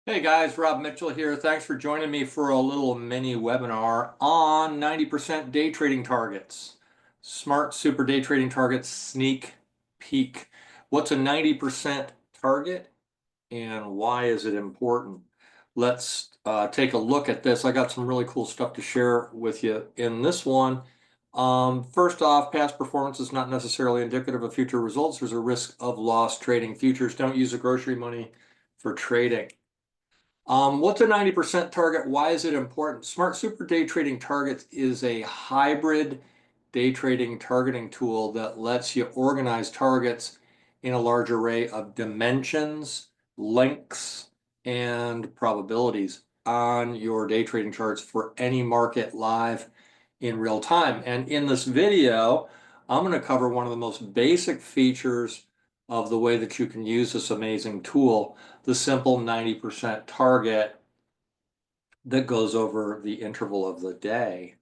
Hey guys, Rob Mitchell here. Thanks for joining me for a little mini webinar on 90% day trading targets. Smart Super Day Trading Targets Sneak Peek. What's a 90% target and why is it important? Let's take a look at this. I got some really cool stuff to share with you in this one. First off, past performance is not necessarily indicative of future results. There's a risk of loss trading futures. Don't use the grocery money for trading. What's a 90% target? Why is it important? Smart Super Day Trading Targets is a hybrid day trading targeting tool that lets you organize targets in a large array of dimensions, lengths, and probabilities on your day trading charts for any market live in real time. And in this video, I'm going to cover one of the most basic features of the way that you can use this amazing tool, the simple 90% target that goes over the interval of the day.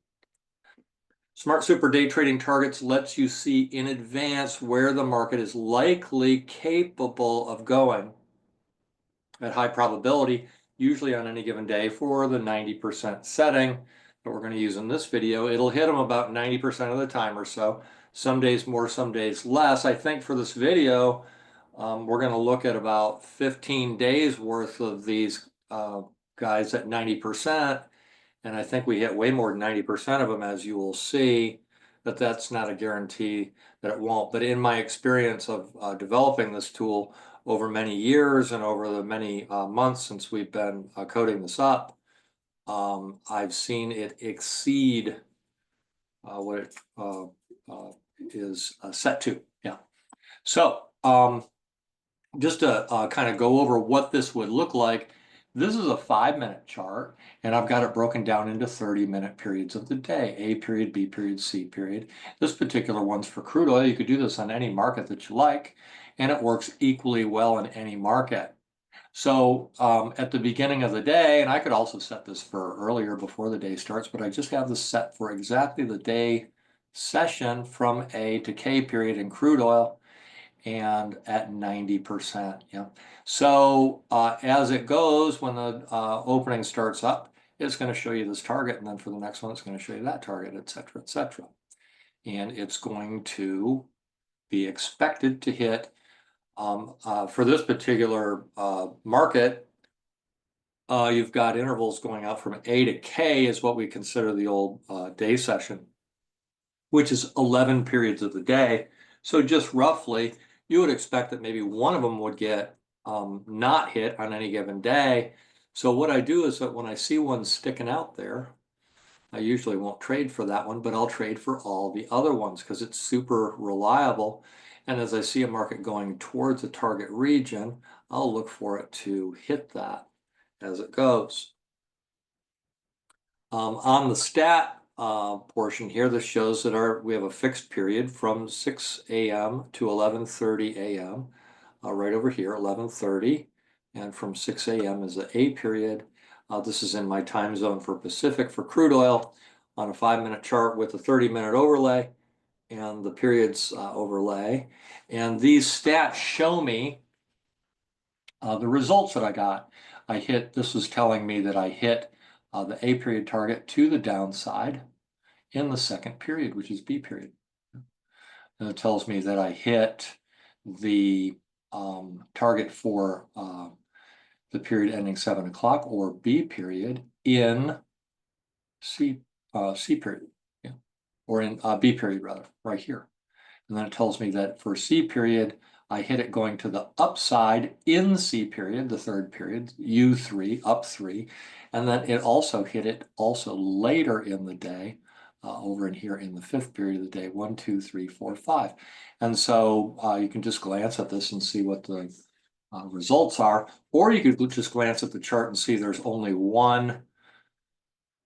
Smart Super Day Trading Targets lets you see in advance where the market is likely capable of going at high probability, usually on any given day for the 90% setting that we're going to use in this video. It'll hit them about 90% of the time or so. Some days more, some days less. I think for this video, we're going to look at about 15 days worth of these guys at 90%. And I think we hit way more than 90% of them, as you will see, but that's not a guarantee that it won't. But in my experience of developing this tool over many years and over the many months since we've been coding this up, I've seen it exceed what it is set to. Yeah. So just to kind of go over what this would look like, this is a 5-minute chart, and I've got it broken down into 30-minute periods of the day, A period, B period, C period. This particular one's for crude oil. You could do this on any market that you like, and it works equally well in any market. So at the beginning of the day, and I could also set this for earlier before the day starts, but I just have this set for exactly the day session from A to K period in crude oil and at 90%. Yeah. So as it goes, when the opening starts up, it's going to show you this target, and then for the next one, it's going to show you that target, et cetera, et cetera. And it's going to be expected to hit, for this particular market, you've got intervals going out from A to K is what we consider the old day session, which is 11 periods of the day. So just roughly, you would expect that maybe one of them would get not hit on any given day. So what I do is that when I see one sticking out there, I usually won't trade for that one, but I'll trade for all the other ones because it's super reliable. And as I see a market going towards a target region, I'll look for it to hit that as it goes. On the stat portion here, this shows that we have a fixed period from 6 a.m. to 11:30 a.m. Right over here, 11:30, and from 6 a.m. is the A period. This is in my time zone for Pacific for crude oil on a 5-minute chart with a 30-minute overlay and the periods overlay. And these stats show me the results that I got. This was telling me that I hit the A period target to the downside in the second period, which is B period. And it tells me that I hit the target for the period ending 7 o'clock, or B period, in C period, yeah, or in B period rather, right here. And then it tells me that for C period, I hit it going to the upside in C period, the third period, U3, up 3. And then it also hit it also later in the day, over in here in the fifth period of the day, 1, 2, 3, 4, 5. And so you can just glance at this and see what the results are, or you could just glance at the chart and see there's only one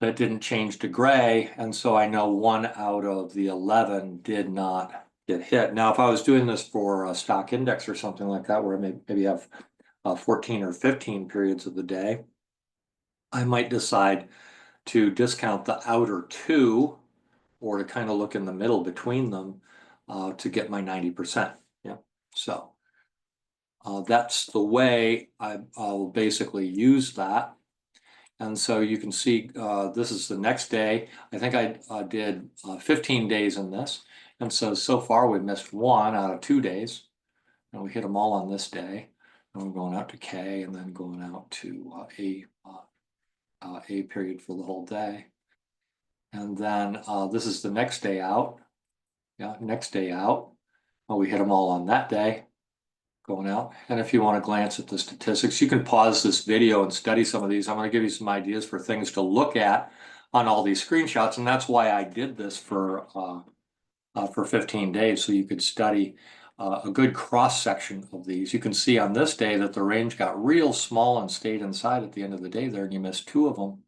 that didn't change to gray, and so I know 1 out of the 11 did not get hit. Now, if I was doing this for a stock index or something like that, where I maybe have 14 or 15 periods of the day, I might decide to discount the outer 2, or to kind of look in the middle between them to get my 90%. Yeah. So That's the way I'll basically use that. And so you can see this is the next day. I think I did 15 days in this. And so far we've missed 1 out of 2 days. And we hit them all on this day. And we're going out to K and then going out to A period for the whole day. And then this is the next day out. Yeah, next day out. Well, we hit them all on that day going out. And if you want to glance at the statistics, you can pause this video and study some of these. I'm going to give you some ideas for things to look at on all these screenshots. And that's why I did this for 15 days, so you could study a good cross section of these. You can see on this day that the range got real small and stayed inside at the end of the day there, and you missed 2 of them.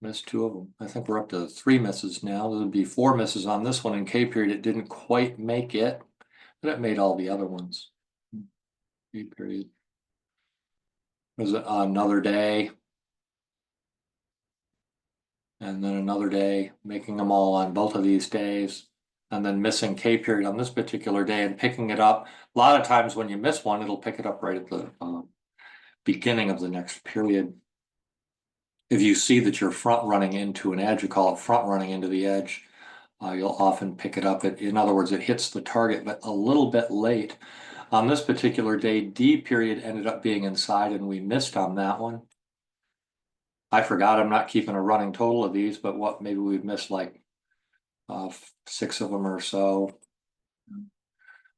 Missed 2 of them. I think we're up to 3 misses now. There would be 4 misses on this one. In K period, it didn't quite make it, but it made all the other ones. K period. There's another day. And then another day, making them all on both of these days, and then missing K period on this particular day and picking it up. A lot of times when you miss one, it'll pick it up right at the beginning of the next period. If you see that you're front running into an edge, you call it front running into the edge, you'll often pick it up. In other words, it hits the target, but a little bit late. On this particular day, D period ended up being inside and we missed on that one. I forgot, I'm not keeping a running total of these, but maybe we've missed like 6 of them or so.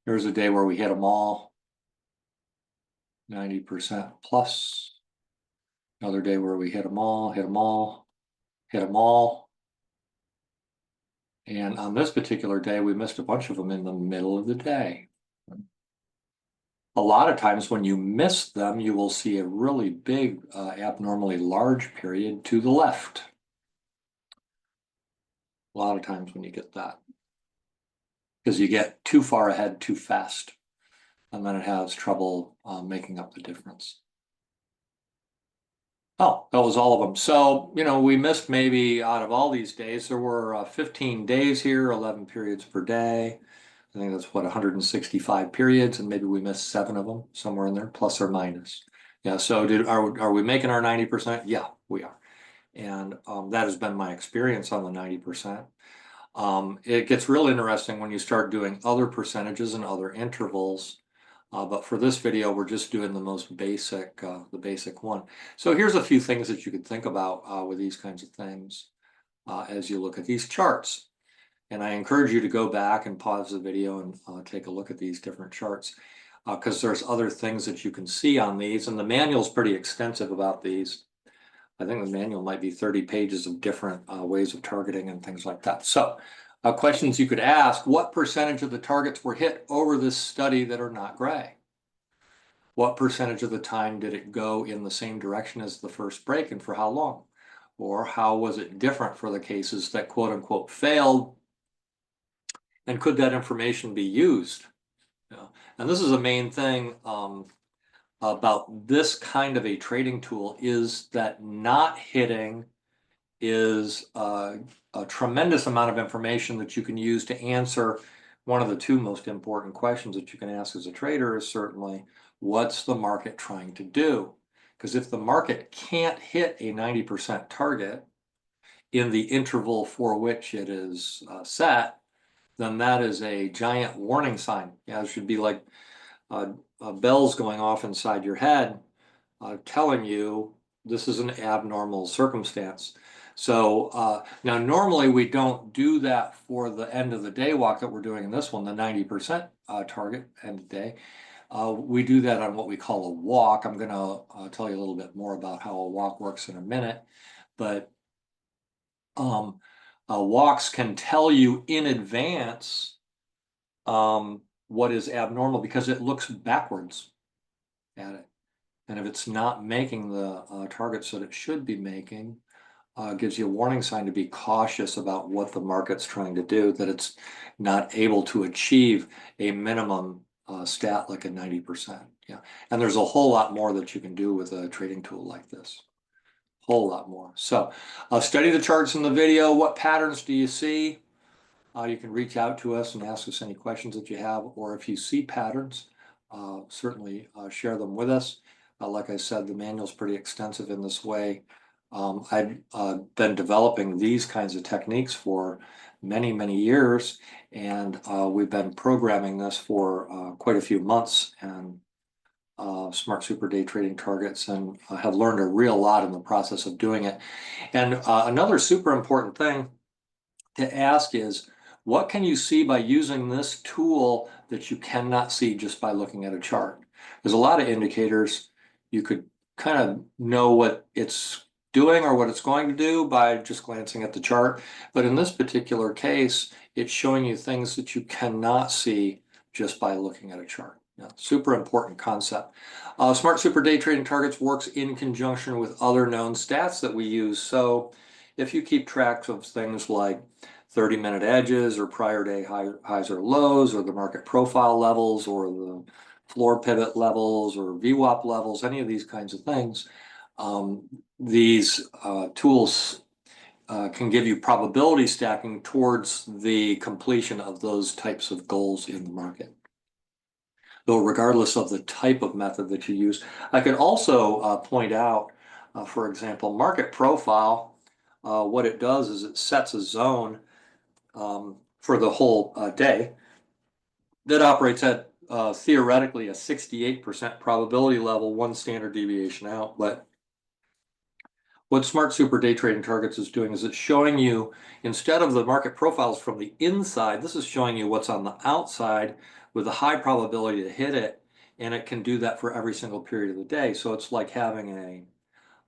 There's a day where we hit them all, 90% plus. Another day where we hit them all, hit them all, hit them all. And on this particular day, we missed a bunch of them in the middle of the day. A lot of times when you miss them, you will see a really big, abnormally large period to the left. A lot of times when you get that, because you get too far ahead too fast, and then it has trouble making up the difference. Oh, that was all of them. So, we missed maybe out of all these days, there were 15 days here, 11 periods per day. I think that's what, 165 periods, and maybe we missed 7 of them, somewhere in there, plus or minus. Yeah, so are we making our 90%? Yeah, we are. And that has been my experience on the 90%. It gets real interesting when you start doing other percentages and other intervals. But for this video, we're just doing the most basic, the basic one. So here's a few things that you could think about with these kinds of things as you look at these charts. And I encourage you to go back and pause the video and take a look at these different charts because there's other things that you can see on these. And the manual is pretty extensive about these. I think the manual might be 30 pages of different ways of targeting and things like that. So questions you could ask: what percentage of the targets were hit over this study that are not gray? What percentage of the time did it go in the same direction as the first break, and for how long? Or how was it different for the cases that quote unquote failed? And could that information be used? And this is a main thing about this kind of a trading tool, is that not hitting is a tremendous amount of information that you can use to answer one of the 2 most important questions that you can ask as a trader is certainly, what's the market trying to do? Because if the market can't hit a 90% target in the interval for which it is set, then that is a giant warning sign. Yeah, it should be like bells going off inside your head telling you this is an abnormal circumstance. So now normally we don't do that for the end of the day walk that we're doing in this one, the 90% target end of day. We do that on what we call a walk. I'm going to tell you a little bit more about how a walk works in a minute, but walks can tell you in advance what is abnormal because it looks backwards at it. And if it's not making the targets that it should be making, gives you a warning sign to be cautious about what the market's trying to do, that it's not able to achieve a minimum stat like a 90%. Yeah, and there's a whole lot more that you can do with a trading tool like this. Whole lot more. So study the charts in the video. What patterns do you see? You can reach out to us and ask us any questions that you have, or if you see patterns, certainly share them with us. Like I said, the manual's pretty extensive in this way. I've been developing these kinds of techniques for many, many years, and we've been programming this for quite a few months and smart super day trading targets, and have learned a real lot in the process of doing it. And another super important thing to ask is, what can you see by using this tool that you cannot see just by looking at a chart? There's a lot of indicators. You could kind of know what it's doing or what it's going to do by just glancing at the chart. But in this particular case, it's showing you things that you cannot see just by looking at a chart. Yeah, super important concept. Smart Super Day Trading Targets works in conjunction with other known stats that we use. So if you keep track of things like 30-minute edges or prior day highs or lows, or the market profile levels, or the floor pivot levels, or VWAP levels, any of these kinds of things, these tools can give you probability stacking towards the completion of those types of goals in the market. Though regardless of the type of method that you use, I could also point out, for example, market profile. What it does is it sets a zone for the whole day that operates at theoretically a 68% probability level, one standard deviation out. But what Smart Super Day Trading Targets is doing is it's showing you, instead of the market profiles from the inside, this is showing you what's on the outside with a high probability to hit it, and it can do that for every single period of the day. So it's like having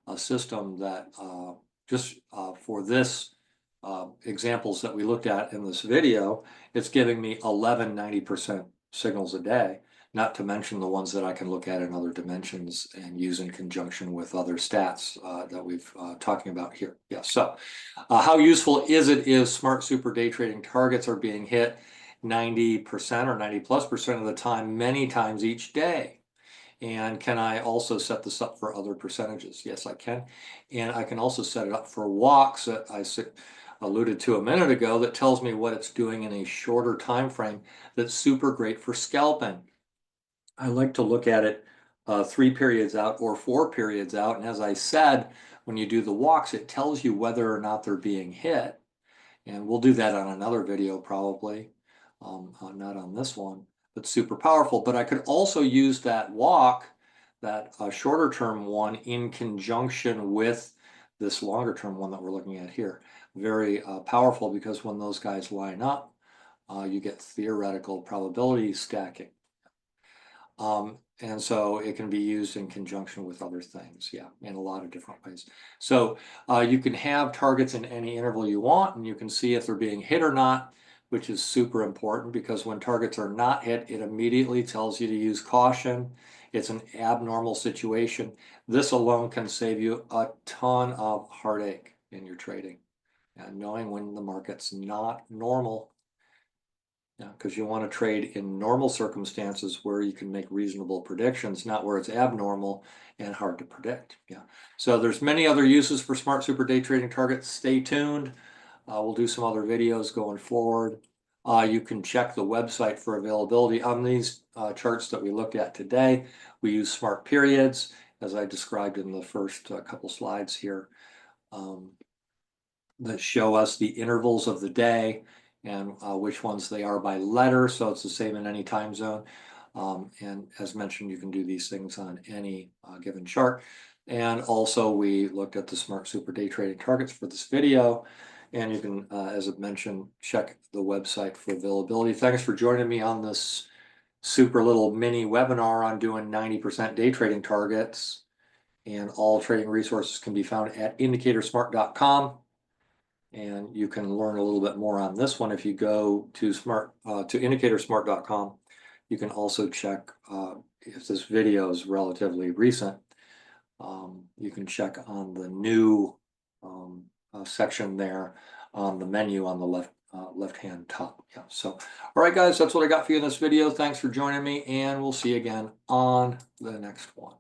a system that just for this examples that we looked at in this video, it's giving me 11 90% signals a day, not to mention the ones that I can look at in other dimensions and use in conjunction with other stats that we've talking about here. Yeah, so how useful is it if Smart Super Day Trading targets are being hit 90% or 90+% of the time, many times each day? And can I also set this up for other percentages? Yes, I can. And I can also set it up for walks that I alluded to a minute ago that tells me what it's doing in a shorter time frame that's super great for scalping. I like to look at it 3 periods out or 4 periods out. And as I said, when you do the walks, it tells you whether or not they're being hit. And we'll do that on another video probably, not on this one, but super powerful. But I could also use that walk, that shorter term one, in conjunction with this longer term one that we're looking at here. Very powerful, because when those guys line up, you get theoretical probability stacking. And so it can be used in conjunction with other things, yeah, in a lot of different ways. So you can have targets in any interval you want, and you can see if they're being hit or not, which is super important, because when targets are not hit, it immediately tells you to use caution. It's an abnormal situation. This alone can save you a ton of heartache in your trading, and knowing when the market's not normal. Yeah, because you want to trade in normal circumstances where you can make reasonable predictions, not where it's abnormal and hard to predict. Yeah. So there's many other uses for Smart Super Day Trading targets. Stay tuned. We'll do some other videos going forward. You can check the website for availability on these charts that we looked at today. We use smart periods, as I described in the first couple slides here, that show us the intervals of the day and which ones they are by letter, so it's the same in any time zone. And as mentioned, you can do these things on any given chart. And also, we looked at the Smart Super Day Trading targets for this video, and you can, as I mentioned, check the website for availability. Thanks for joining me on this super little mini webinar on doing 90% day trading targets. And all trading resources can be found at IndicatorSmart.com. And you can learn a little bit more on this one if you go to IndicatorSmart.com. You can also check if this video is relatively recent. You can check on the new section there on the menu on the left-hand top. Yeah. So, all right, guys, that's what I got for you in this video. Thanks for joining me, and we'll see you again on the next one.